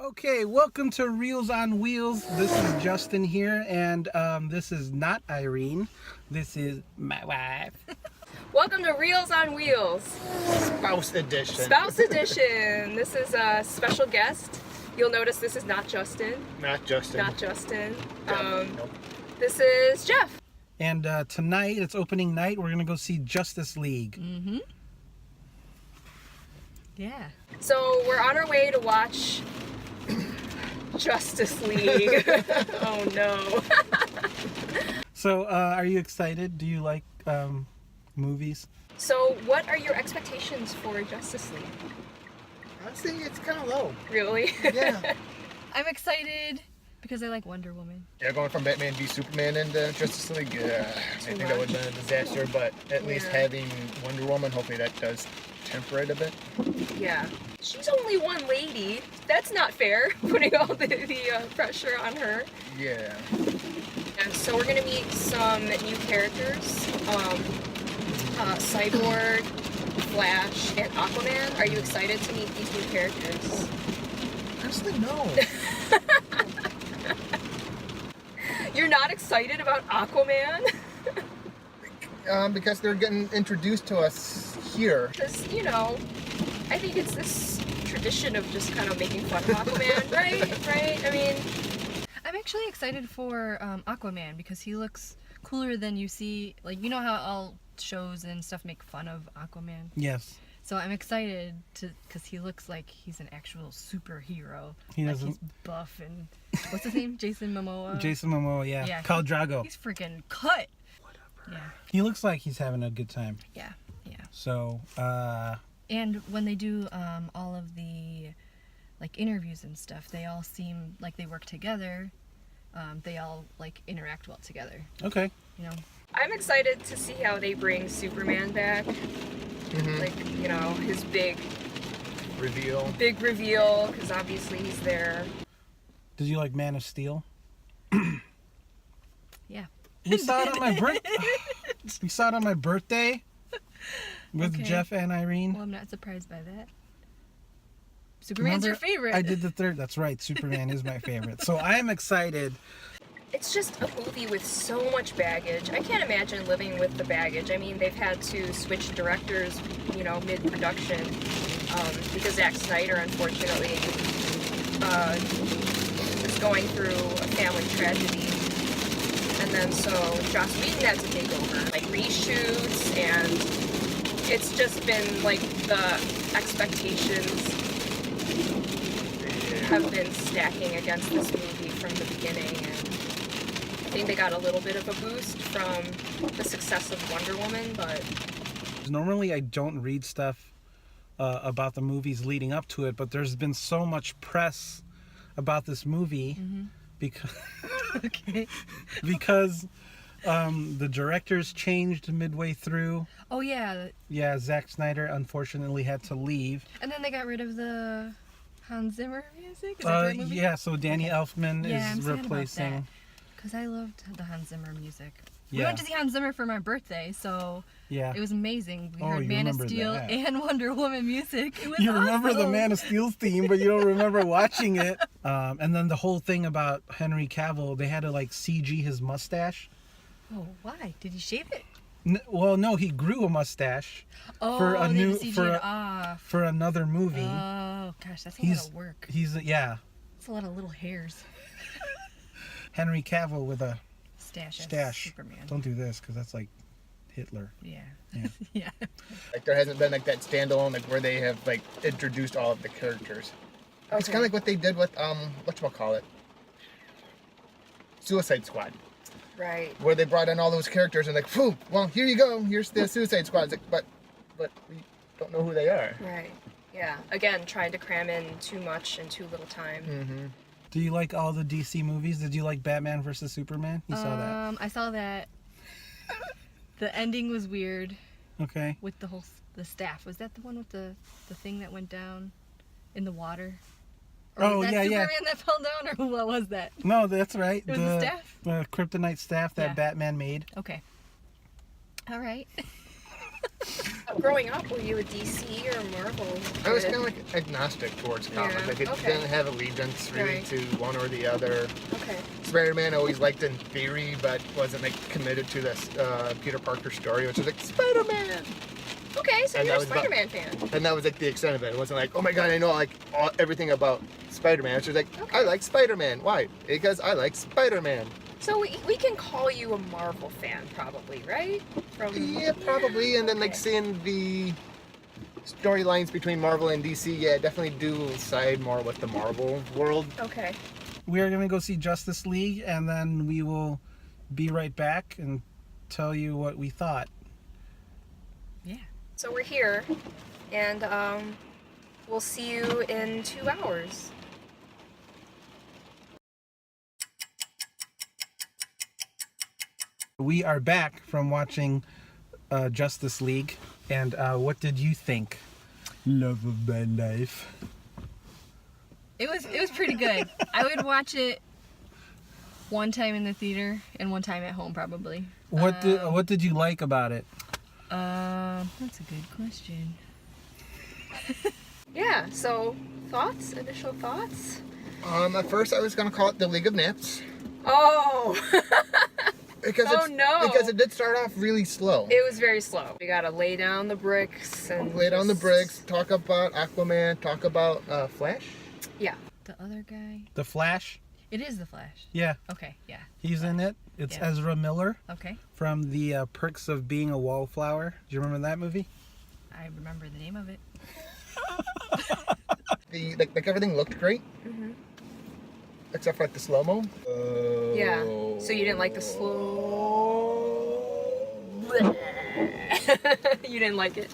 Okay, welcome to Reels on Wheels. This is Justin here, and this is not Irene. This is my wife. Welcome to Reels on Wheels. Spouse edition. Spouse edition. This is a special guest. You'll notice this is not Justin. Not Justin. Not Justin. Nope. This is Jeff. And tonight, it's opening night. We're going to go see Justice League. Mm-hmm. Yeah. So we're on our way to watch Justice League. Oh no. So, are you excited? Do you like movies? So what are your expectations for Justice League? Honestly, it's kind of low. Really? Yeah. I'm excited because I like Wonder Woman. Yeah, going from Batman v Superman into Justice League, I think that would have been a disaster, but at least having Wonder Woman, hopefully that does temper it a bit. Yeah. She's only one lady. That's not fair, putting all the pressure on her. Yeah. And so we're going to meet some new characters. Cyborg, Flash, and Aquaman. Are you excited to meet these new characters? Honestly, no. You're not excited about Aquaman? Because they're getting introduced to us here. Because, you know, I think it's this tradition of just kind of making fun of Aquaman, right? Right? I mean... I'm actually excited for Aquaman because he looks cooler than you see. Like, you know how all shows and stuff make fun of Aquaman? Yes. So I'm excited because he looks like he's an actual superhero. He like doesn't... he's buff and... What's his name? Jason Momoa? Jason Momoa, yeah. Yeah. Khal Drago. He's freaking cut. Yeah. He looks like he's having a good time. Yeah. Yeah. So, And when they do all of the like interviews and stuff, they all seem like they work together. They all like interact well together. okay. You know. I'm excited to see how they bring Superman back. Mm-hmm. Like, you know, his big Reveal. reveal, because obviously he's there. Did you like Man of Steel? Yeah. We saw it on my birthday. We saw it on my birthday with Okay. Jeff and Irene. Well, I'm not surprised by that. Superman's your favorite. I did the third. That's right. Superman is my favorite. So I am excited. It's just a movie with so much baggage. I can't imagine living with the baggage. I mean, they've had to switch directors, you know, mid-production, because Zack Snyder, unfortunately, is going through a family tragedy. And then so Joss Whedon had to take over, like reshoots, and it's just been like the expectations have been stacking against this movie from the beginning, and I think they got a little bit of a boost from the success of Wonder Woman, but... Normally I don't read stuff about the movies leading up to it, but there's been so much press about this movie because Okay. because the directors changed midway through. Oh yeah. Yeah, Zack Snyder unfortunately had to leave. And then they got rid of the Hans Zimmer music. Is that the movie? Yeah, so Danny Elfman Yeah, I'm is sad about replacing. that. Because I loved the Hans Zimmer music. We Yeah. went to see Hans Zimmer for my birthday, so Yeah. it was amazing. We Oh, heard you Man of remember Steel that. and Wonder Woman music. It was You remember the awesome. Man of Steel's theme, but you don't remember watching it. And then the whole thing about Henry Cavill, they had to like CG his mustache. Oh, why? Did he shave it? Well, no, he grew a mustache Oh, for a they new had to CG for it off. for another movie. Oh, gosh, that's a He's- lot of work. He's yeah, It's a lot of little hairs. Henry Cavill with a Stash. as stash. Superman. Don't do this because that's like Hitler. Yeah. Yeah. Yeah. Like, there hasn't been like that standalone, like, where they have like introduced all of the characters. It's kind of like what they did with whatchamacallit, Suicide Squad, Right. where they brought in all those characters and like, phew, well, here you go, here's the Suicide Squad. It's like, but we don't know who they are. Right. Yeah. Again, trying to cram in too much in too little time. Mm-hmm. Do you like all the DC movies? Did you like Batman versus Superman? You saw that? I saw that. The ending was weird Okay. with the staff. Was that the one with the thing that went down in the water? Or Oh, was that yeah, yeah. Superman that fell down, or what was that? No, that's right. It was the staff? The kryptonite staff that Yeah. Batman made. Okay. All right. Growing up, were you a DC or Marvel? I was kid? kind of like agnostic towards comics. Yeah, Like, it okay. didn't have allegiance really Right. to one or the other. Okay. Spider-Man I always liked in theory, but wasn't like committed to this Peter Parker story, which was like Spider-Man. Okay, so And you're a that was about- Spider-Man fan. And that was like the extent of it. It wasn't like, oh my god, I know like everything about Spider-Man. It's just like, Okay. I like Spider-Man. Why? Because I like Spider-Man. So we can call you a Marvel fan, probably, right? Yeah, probably. And then like okay. seeing the storylines between Marvel and DC, yeah, definitely do side more with the Marvel world. Okay. We are going to go see Justice League, and then we will be right back and tell you what we thought. Yeah. So we're here, and we'll see you in 2 hours. We are back from watching Justice League, and what did you think? Love of my life. It was pretty good. I would watch it one time in the theater and one time at home probably. What did you like about it? That's a good question. Yeah, so thoughts? Initial thoughts? At first I was gonna call it the League of Naps. Oh! Because Oh, no. Because it did start off really slow. It was very slow. We gotta lay down the bricks and Lay down the just- bricks, talk about Aquaman, talk about Flash. Yeah. The other guy? The Flash? It is the Flash. Yeah, Okay, yeah. he's in it. It's Yeah. Ezra Miller Okay. from the Perks of Being a Wallflower. Do you remember that movie? I remember the name of it. The like everything looked great, Mhm. except for like the slow mo. Yeah. So you didn't like the slow. You didn't like it.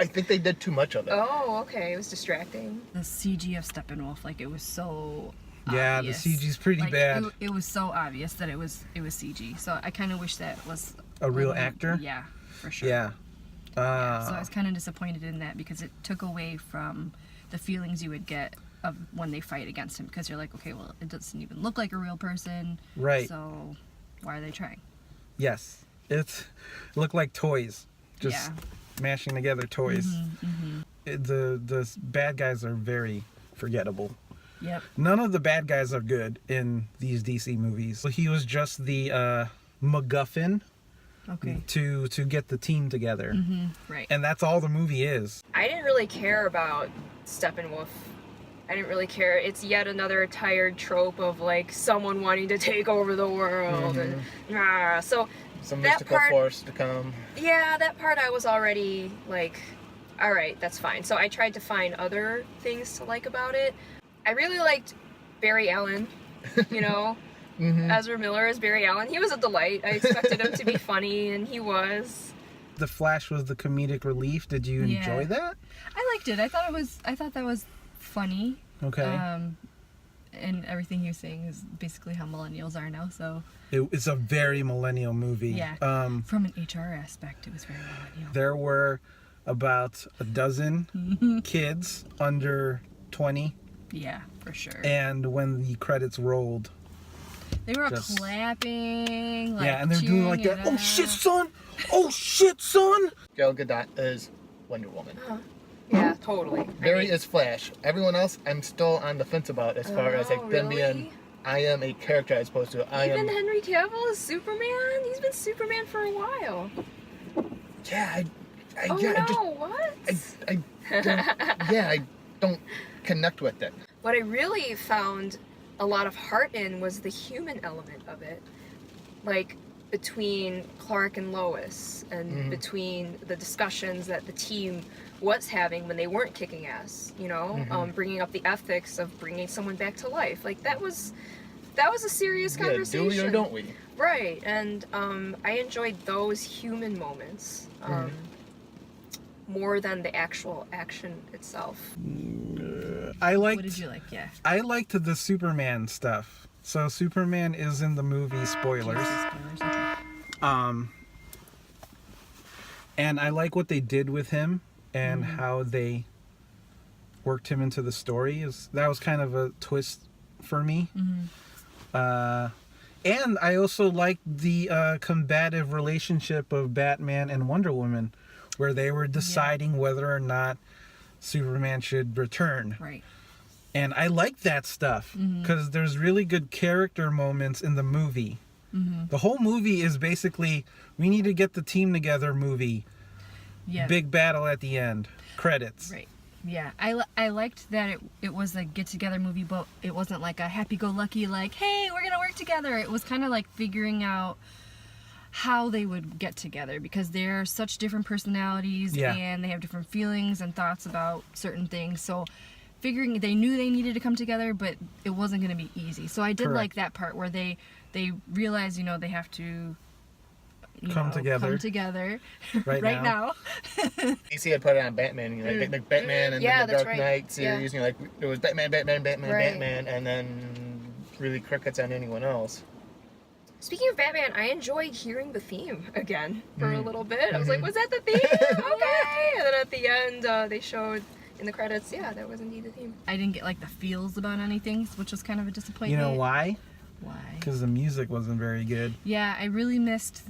I think they did too much of it. Oh, okay. It was distracting. The CG of Steppenwolf, like it was so Yeah, obvious. the CG's pretty Like, bad. It was so obvious that it was CG. So I kind of wish that was A real little- actor? Yeah, for sure. Yeah. So I was kind of disappointed in that because it took away from the feelings you would get of when they fight against him, because you're like, okay, well, it doesn't even look like a real person. Right. So why are they trying? Yes. It looked like toys. Just Yeah. mashing together toys. The bad guys are very forgettable. Yep. None of the bad guys are good in these DC movies. So he was just the MacGuffin Okay. to get the team together. Right. And that's all the movie is. I didn't really care about Steppenwolf. I didn't really care. It's yet another tired trope of like someone wanting to take over the world. And, so Some that mystical part- force to come. yeah, that part I was already like, all right, that's fine. So I tried to find other things to like about it. I really liked Barry Allen, you know, Ezra Miller as Barry Allen. He was a delight. I expected him to be funny, and he was. The Flash was the comedic relief. Did you Yeah. enjoy that? I liked it. I thought that was funny. Okay. And everything he was saying is basically how millennials are now. So It's a very millennial movie. yeah. From an HR aspect, it was very millennial. There were about a dozen kids under 20, Yeah, for sure. and when the credits rolled, They were all just- clapping, like, yeah, and they're doing like cheering that. it Oh shit, up. son! Oh shit, son! Gal Gadot is Wonder Woman. Yeah, totally. Barry is Flash. Everyone else, I'm still on the fence about as far as like them really? being. I am a character as opposed to I Even am. Henry Cavill is Superman. He's been Superman for a while. Yeah, I Oh yeah, no, I just what? I don't, yeah, I don't connect with it. What I really found a lot of heart in was the human element of it. Like between Clark and Lois, and between the discussions that the team was having when they weren't kicking ass, you know, bringing up the ethics of bringing someone back to life. Like that was a serious Yeah, conversation. do we or don't we? Right, and I enjoyed those human moments more than the actual action itself. I What liked did you like? Yeah. I liked the Superman stuff. So Superman is in the movie, spoilers. Spoilers, okay. And I like what they did with him and how they worked him into the story. That was kind of a twist for me. And I also liked the combative relationship of Batman and Wonder Woman, where they were deciding whether or not Superman should return. Right. And I like that stuff because there's really good character moments in the movie. The whole movie is basically, we need to get the team together movie. Yeah. Big battle at the end. Credits. Right. Yeah. I liked that it was a get-together movie, but it wasn't like a happy-go-lucky, like, hey, we're going to work together. It was kind of like figuring out how they would get together because they're such different personalities and they have different feelings and thoughts about certain things. So figuring, they knew they needed to come together, but it wasn't going to be easy. So I did like that part where they realize, you know, they have to come together right now. DC had put it on Batman, you know, like Batman and then the Dark Knight series, you know, like it was Batman, and then really crickets on anyone else. Speaking of Batman, I enjoyed hearing the theme again for a little bit. I was like, was that the theme? Okay. And then at the end, they showed in the credits, that was indeed the theme. I didn't get like the feels about anything, which was kind of a disappointment. You know why? Why? Because the music wasn't very good. Yeah, I really missed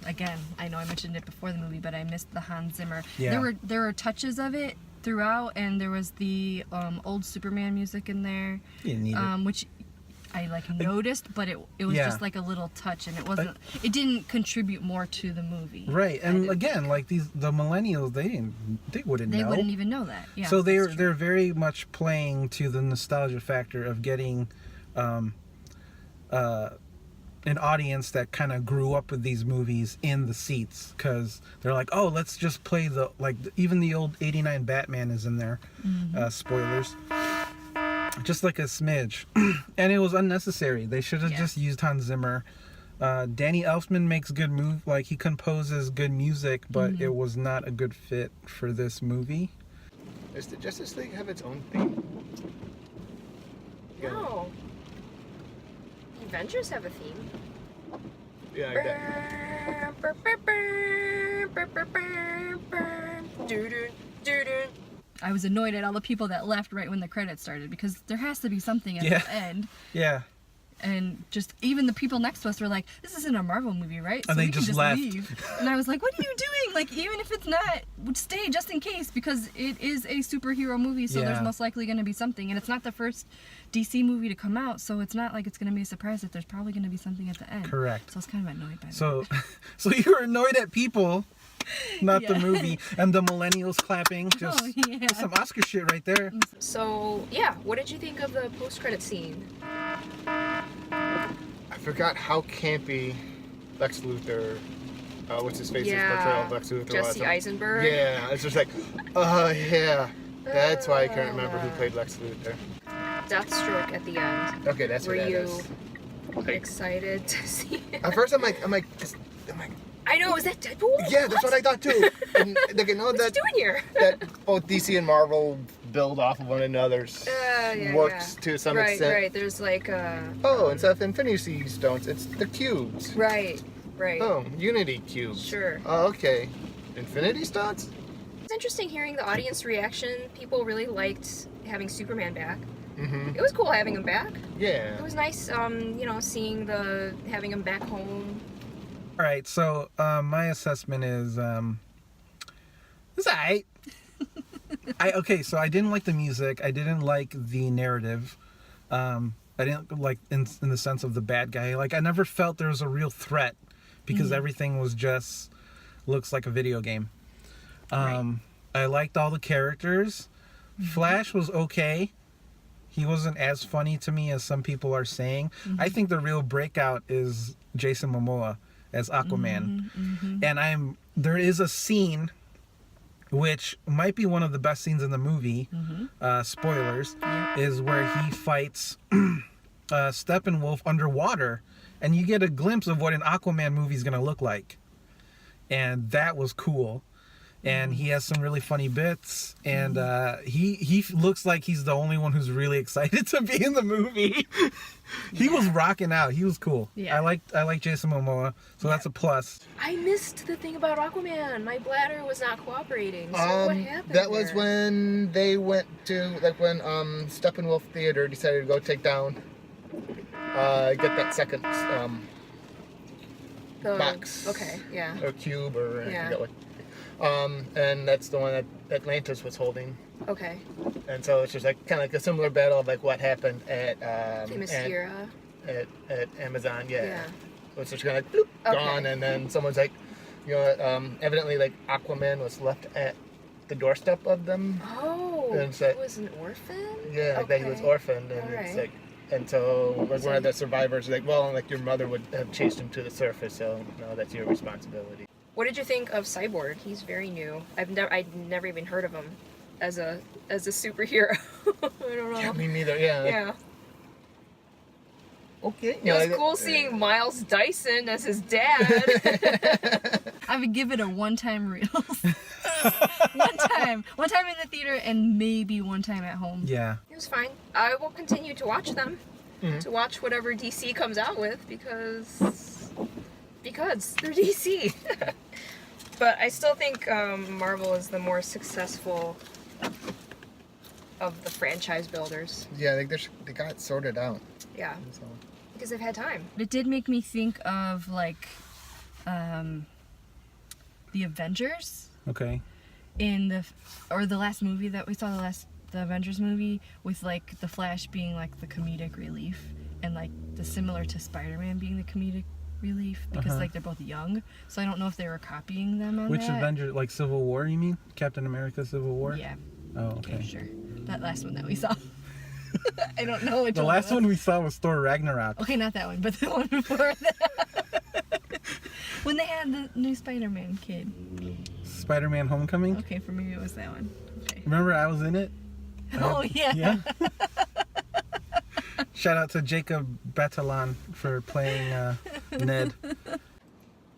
again, I know I mentioned it before the movie, but I missed the Hans Zimmer. Yeah. There were touches of it throughout, and there was the old Superman music in there. You didn't need it. Which I noticed, but it was just like a little touch, and it didn't contribute more to the movie. Right, and again, like the millennials, they wouldn't know. They wouldn't even know that. Yeah. So they're very much playing to the nostalgia factor of getting an audience that kind of grew up with these movies in the seats, because they're like, oh, let's just play even the old '89 Batman is in there. Spoilers. Just like a smidge. And it was unnecessary. They should have just used Hans Zimmer. Danny Elfman makes good he composes good music, but it was not a good fit for this movie. Does the Justice League have its own theme? No. The Avengers have a theme. Yeah, I was annoyed at all the people that left right when the credits started, because there has to be something at the end. Yeah. And just even the people next to us were like, this isn't a Marvel movie, right? So and they we can just left. Leave. And I was like, what are you doing? Like, even if it's not, stay just in case, because it is a superhero movie, so there's most likely going to be something. And it's not the first DC movie to come out, so it's not like it's going to be a surprise that there's probably going to be something at the end. Correct. So I was kind of annoyed by that. So you were annoyed at people, not the movie, and the millennials clapping. Just some Oscar shit right there. So, what did you think of the post-credit scene? I forgot how campy Lex Luthor, what's his face's portrayal of Lex Luthor was. Jesse Eisenberg. Yeah, it's just like, that's why I can't remember who played Lex Luthor. Deathstroke at the end. Okay, that's Were what that you is. excited to see it? At first, I'm like, I know, is that Deadpool? yeah, that's what I thought too. And like, I know What's he doing here? that both DC and Marvel build off of one another's works to some extent. Right, there's like Oh, instead of Infinity Stones, it's the cubes. Right. Oh, Unity cubes. Sure. Oh, okay. Infinity Stones? It's interesting hearing the audience reaction. People really liked having Superman back. Mm-hmm. It was cool having him back. Yeah. It was nice, seeing having him back home. All right, so my assessment is it's alright. So I didn't like the music. I didn't like the narrative. I didn't like in the sense of the bad guy. Like, I never felt there was a real threat because everything was just looks like a video game. I liked all the characters. Flash was okay. He wasn't as funny to me as some people are saying. I think the real breakout is Jason Momoa as Aquaman. And there is a scene which might be one of the best scenes in the movie, spoilers, is where he fights Steppenwolf underwater, and you get a glimpse of what an Aquaman movie is going to look like. And that was cool. And he has some really funny bits, and he looks like he's the only one who's really excited to be in the movie. He was rocking out. He was cool. Yeah. I like Jason Momoa, so that's a plus. I missed the thing about Aquaman. My bladder was not cooperating. So what happened? That was when they went to when Steppenwolf Theater decided to go take down get that second box. Okay, yeah. Or cube, or I Yeah. forget what. And that's the one that Atlantis was holding. Okay. And so it's just like kind of like a similar battle of like what happened at Themyscira. at Amazon. Yeah. Yeah. So it's just kind of like bloop, Okay. gone, and then someone's like, evidently like Aquaman was left at the doorstep of them. Oh, And he so- was an orphan? Yeah, like that he was Okay. orphaned, and it's Alright. like, and so like one of the survivors was like, well, like your mother would have chased him to the surface, so no, that's your responsibility. What did you think of Cyborg? He's very new. I'd never even heard of him as a superhero. I don't know. Yeah, me neither. Yeah. Like, Yeah. okay. It was cool seeing Miles Dyson as his dad. I would give it a one-time reels. one time in the theater, and maybe one time at home. Yeah. It was fine. I will continue to watch them. Mhm. To watch whatever DC comes out with because they're DC. But I still think Marvel is the more successful of the franchise builders. Yeah, like they got it sorted out. Yeah, So. because they've had time. It did make me think of like the Avengers Okay. in the last movie that we saw, the Avengers movie, with like the Flash being like the comedic relief, and like the similar to Spider-Man being the comedic relief, because Uh-huh. like they're both young. So I don't know if they were copying them on Which that. Avenger? Like Civil War? You mean Captain America: Civil War? Yeah, Oh, okay, okay. sure. That last one that we saw. I don't know which The one. last it was. one we saw was Thor Ragnarok. Okay, not that one, but the one before that. When they had the new Spider-Man kid. Spider-Man: Homecoming. Okay, for me it was that one. Okay. Remember I was in it? Oh yeah. Yeah. Shout out to Jacob Batalon for playing Ned.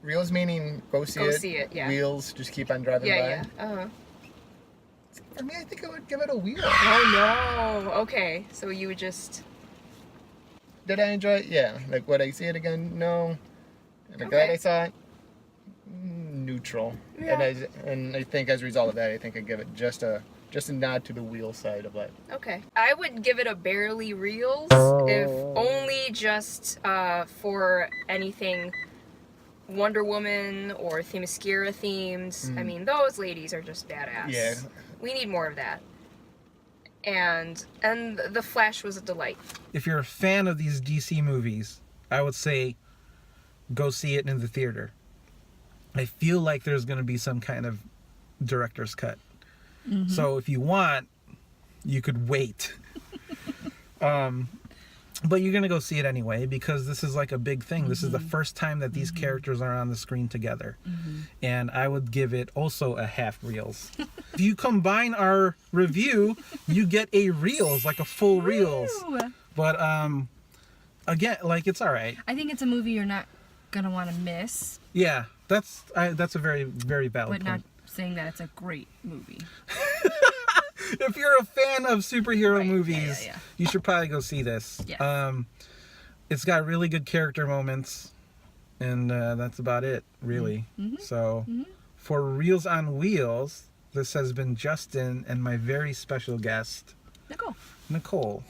Reels meaning go see Go it. see it, yeah. Wheels just keep on driving by. Yeah. For me, I think I would give it a wheel. Oh no. Okay, so you would just. Did I enjoy it? Yeah. Like, would I see it again? No. Am I glad Okay. I saw it? Neutral. Yeah. And I think as a result of that, I think I'd give it just a nod to the wheel side of it. Okay. I would give it a barely reels, if only just for anything Wonder Woman or Themyscira themed. I mean, those ladies are just badass. Yeah. We need more of that. And the Flash was a delight. If you're a fan of these DC movies, I would say go see it in the theater. I feel like there's going to be some kind of director's cut. Mm-hmm. So if you want, you could wait. But you're going to go see it anyway because this is like a big thing. This is the first time that these characters are on the screen together. And I would give it also a half reels. If you combine our review, you get a reels, like a full reels. Woo! But again, like it's all right. I think it's a movie you're not gonna want to miss, Yeah, that's a very, very valid but not point. saying that it's a great movie. If you're a fan of superhero Right, yeah, movies, yeah. you should probably go see this. Yes. It's got really good character moments, and that's about it, really. Mm-hmm. So, for Reels on Wheels, this has been Justin and my very special guest, Nicole.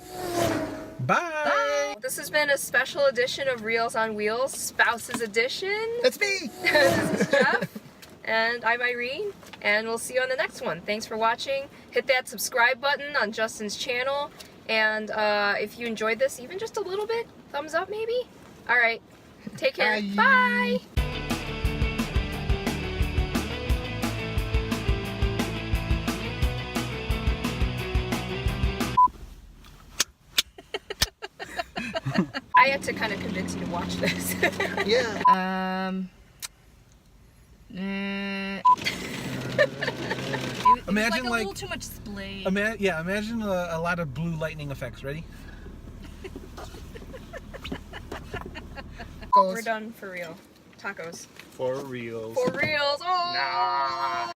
Bye. This has been a special edition of Reels on Wheels, Spouses Edition. That's me! This is Jeff, and I'm Irene, and we'll see you on the next one. Thanks for watching. Hit that subscribe button on Justin's channel, and if you enjoyed this even just a little bit, thumbs up maybe? All right, take care. Bye. Bye. I had to kind of convince you to watch this. Yeah. It was Imagine, like a like- little too much splay. Imagine a lot of blue lightning effects. Ready? We're done for real. Tacos. For reals. For reals. Oh! Nah.